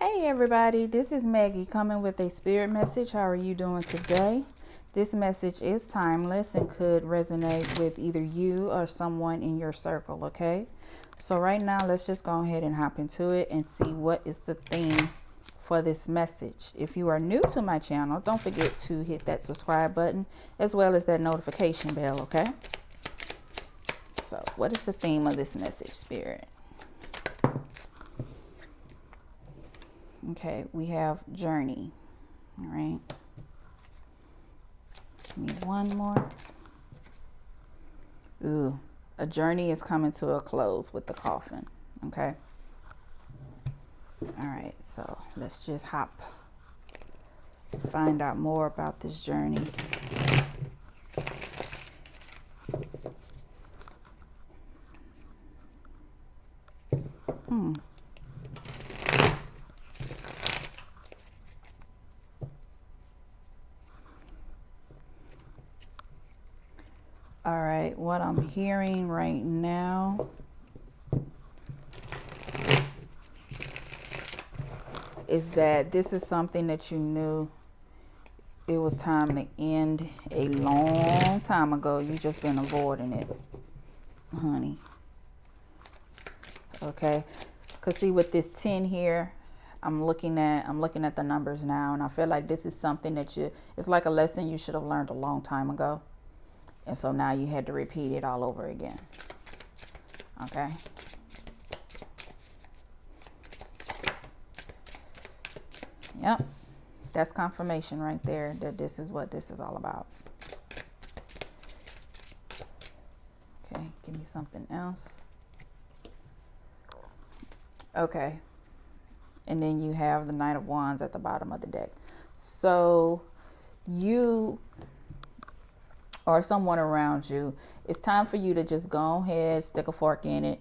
Hey everybody, this is Maggie coming with a spirit message. How are you doing today? This message is timeless and could resonate with either you or someone in your circle, okay? So right now, let's just go ahead and hop into it and see what is the theme for this message. If you are new to my channel, don't forget to hit that subscribe button as well as that notification bell, okay? So what is the theme of this message, Spirit? Okay, we have journey. All right. Give me one more. Ooh, a journey is coming to a close with the coffin. Okay. All right, so let's just find out more about this journey. All right, what I'm hearing right now is that this is something that you knew it was time to end a long time ago. You just been avoiding it, honey. Okay, because see with this 10 here, I'm looking at the numbers now, and I feel like this is something that it's like a lesson you should have learned a long time ago. And so now you had to repeat it all over again. Okay. Yep. That's confirmation right there that this is what this is all about. Okay. Give me something else. Okay. And then you have the Knight of Wands at the bottom of the deck. So you or someone around you, it's time for you to just go ahead, stick a fork in it,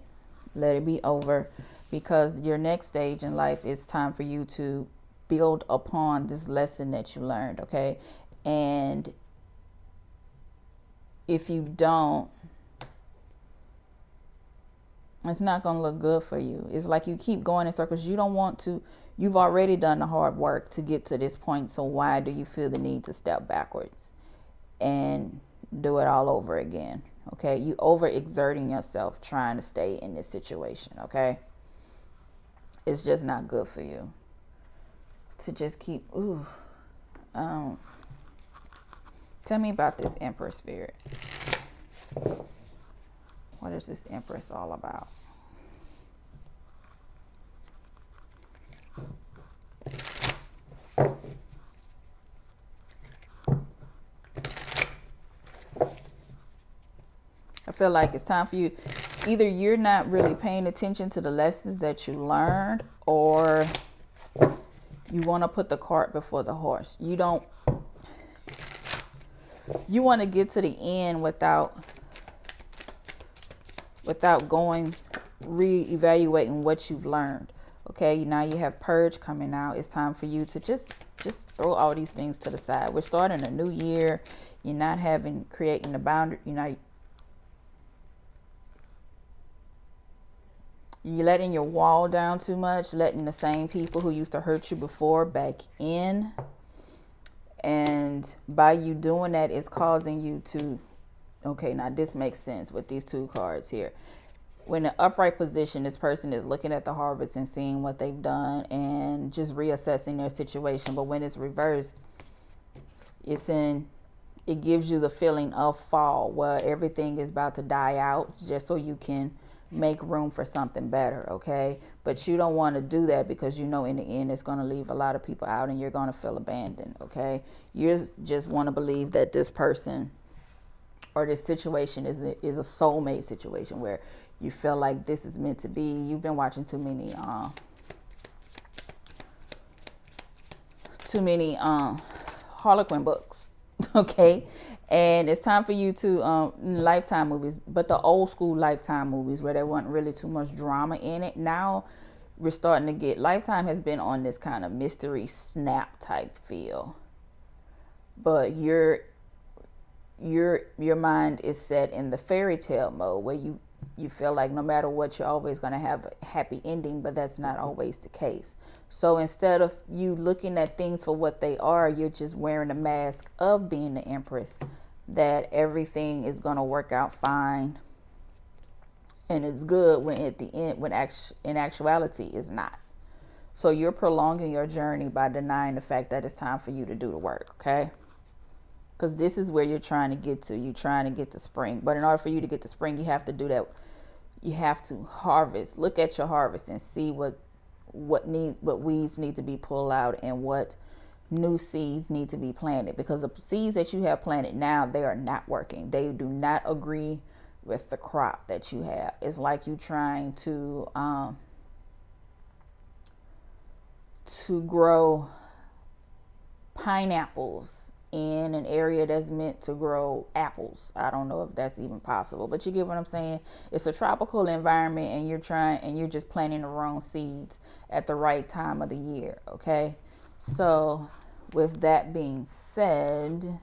let it be over, because your next stage in life is time for you to build upon this lesson that you learned, okay? And if you don't, it's not going to look good for you. It's like you keep going in circles. You don't want to. You've already done the hard work to get to this point, so why do you feel the need to step backwards and do it all over again? Okay, you overexerting yourself trying to stay in this situation. Okay, it's just not good for you to just keep. Tell me about this Empress, Spirit. What is this Empress all about? I feel like it's time for you. Either you're not really paying attention to the lessons that you learned, or you want to put the cart before the horse. You want to get to the end without going reevaluating what you've learned. Okay, now you have purge coming out. It's time for you to just throw all these things to the side. We're starting a new year. You're not creating the boundary. You're letting your wall down too much, letting the same people who used to hurt you before back in. And by you doing that, it's causing you to, okay, now this makes sense with these two cards here. When in upright position, this person is looking at the harvest and seeing what they've done and just reassessing their situation. But when it's reversed, it gives you the feeling of fall, where everything is about to die out just so you can make room for something better, okay? But you don't want to do that because you know in the end it's going to leave a lot of people out and you're going to feel abandoned, okay? You just want to believe that this person or this situation is a soulmate situation where you feel like this is meant to be. You've been watching too many Harlequin books, okay? And it's time for you to Lifetime movies, but the old school Lifetime movies where there wasn't really too much drama in it. Now we're starting to get, Lifetime has been on this kind of mystery snap type feel, but your mind is set in the fairy tale mode where you you feel like no matter what, you're always going to have a happy ending, but that's not always the case. So instead of you looking at things for what they are, you're just wearing a mask of being the Empress, that everything is going to work out fine and it's good, when at the end, in actuality it's not. So you're prolonging your journey by denying the fact that it's time for you to do the work, okay? Because this is where you're trying to get to. You're trying to get to spring. But in order for you to get to spring, you have to do that. You have to harvest. Look at your harvest and see what weeds need to be pulled out and what new seeds need to be planted. Because the seeds that you have planted now, they are not working. They do not agree with the crop that you have. It's like you trying to grow pineapples in an area that's meant to grow apples. I don't know if that's even possible, but you get what I'm saying. It's a tropical environment, and you're just planting the wrong seeds at the right time of the year, okay? So with that being said,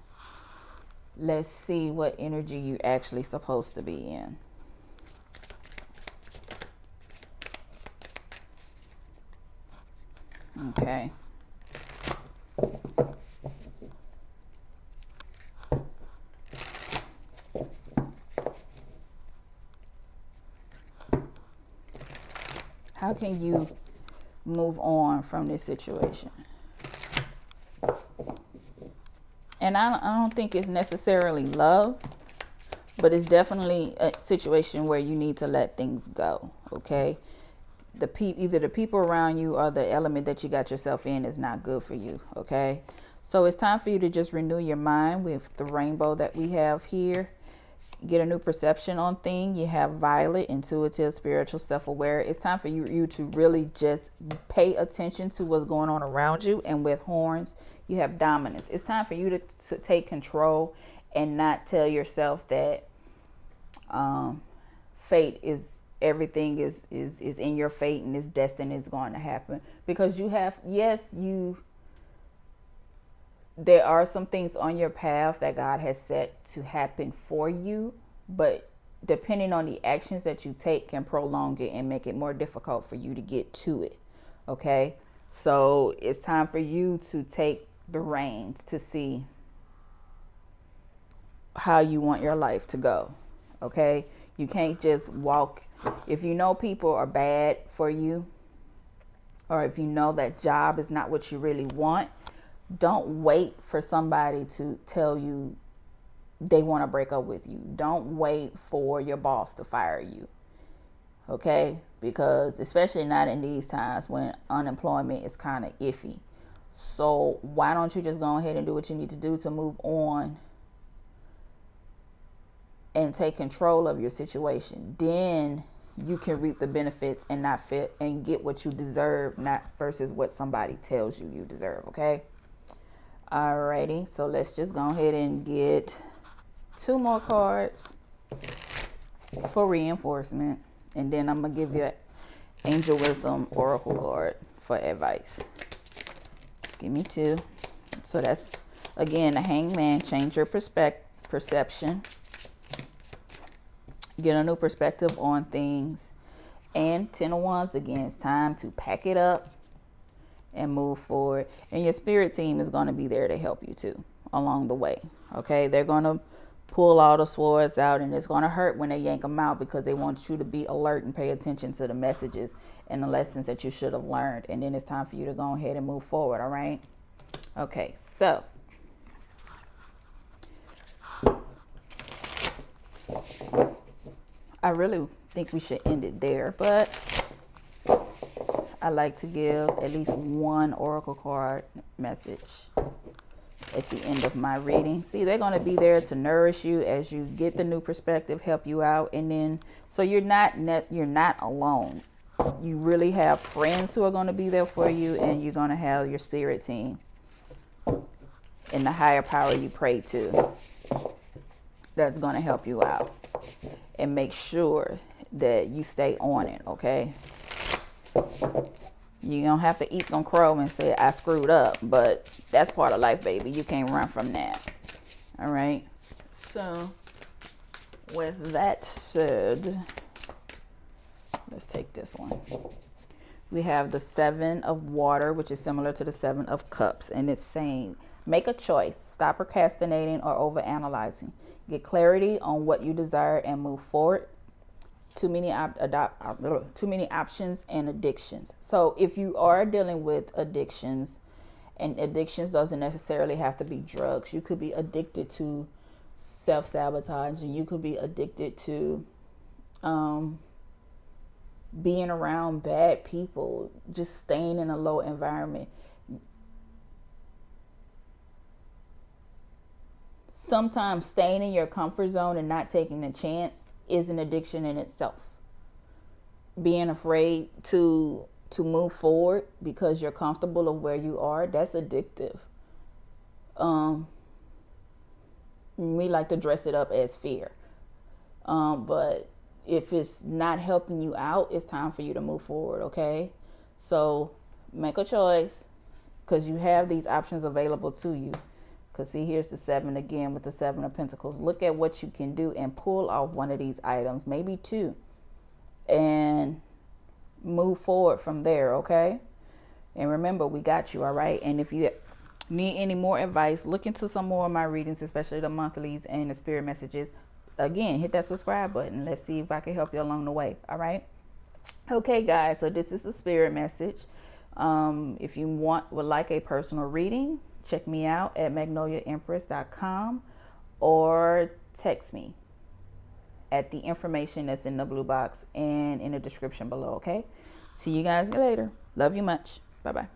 let's see what energy you're actually supposed to be in. Okay. How can you move on from this situation? And I don't think it's necessarily love, but it's definitely a situation where you need to let things go, okay? Either the people around you or the element that you got yourself in is not good for you, okay? So it's time for you to just renew your mind with the rainbow that we have here. Get a new perception on things. You have violet, intuitive, spiritual, self-aware. It's time for you to really just pay attention to what's going on around you. And with horns, you have dominance. It's time for you to take control and not tell yourself that fate is everything is in your fate and it's destined, it's going to happen. Because you have, there are some things on your path that God has set to happen for you, but depending on the actions that you take can prolong it and make it more difficult for you to get to it. Okay. So it's time for you to take the reins to see how you want your life to go. Okay. You can't just walk. If you know people are bad for you, or if you know that job is not what you really want, don't wait for somebody to tell you they want to break up with you. Don't wait for your boss to fire you. Okay? Because especially not in these times when unemployment is kind of iffy. So why don't you just go ahead and do what you need to do to move on and take control of your situation? Then you can reap the benefits and not fit and get what you deserve, not versus what somebody tells you you deserve. Okay? Alrighty, so let's just go ahead and get 2 more cards for reinforcement, and then I'm gonna give you an Angel Wisdom Oracle card for advice. Just give me 2. So that's again the Hangman. Change your perception, get a new perspective on things, and 10 of Wands. Again, it's time to pack it up and move forward. And your spirit team is going to be there to help you too along the way. Okay, they're going to pull all the swords out, and it's going to hurt when they yank them out because they want you to be alert and pay attention to the messages and the lessons that you should have learned. And then it's time for you to go ahead and move forward. All right. Okay, so I really think we should end it there, but I like to give at least 1 oracle card message at the end of my reading. See, they're going to be there to nourish you as you get the new perspective, help you out, and then so you're not alone. You really have friends who are going to be there for you, and you're going to have your spirit team and the higher power you pray to that's going to help you out and make sure that you stay on it. Okay. You don't have to eat some crow and say, I screwed up. But that's part of life, baby. You can't run from that. All right. So, with that said, Let's take this one. We have the 7 of water, which is similar to the 7 of cups. And it's saying, make a choice. Stop procrastinating or overanalyzing. Get clarity on what you desire and move forward. Too many options and addictions. So if you are dealing with addictions, and addictions doesn't necessarily have to be drugs. You could be addicted to self-sabotage, and you could be addicted to being around bad people, just staying in a low environment. Sometimes staying in your comfort zone and not taking a chance is an addiction in itself. Being afraid to move forward because you're comfortable of where you are, that's addictive. We like to dress it up as fear. But if it's not helping you out, it's time for you to move forward, okay? So make a choice, because you have these options available to you. Because see, here's the 7 again with the 7 of Pentacles. Look at what you can do and pull off one of these items, maybe 2, and move forward from there, okay? And remember, we got you, all right? And if you need any more advice, look into some more of my readings, especially the monthlies and the spirit messages. Again, hit that subscribe button. Let's see if I can help you along the way, all right? Okay, guys, so this is the spirit message. If you would like a personal reading, check me out at magnoliaempress.com or text me at the information that's in the blue box and in the description below, okay? See you guys later. Love you much. Bye-bye.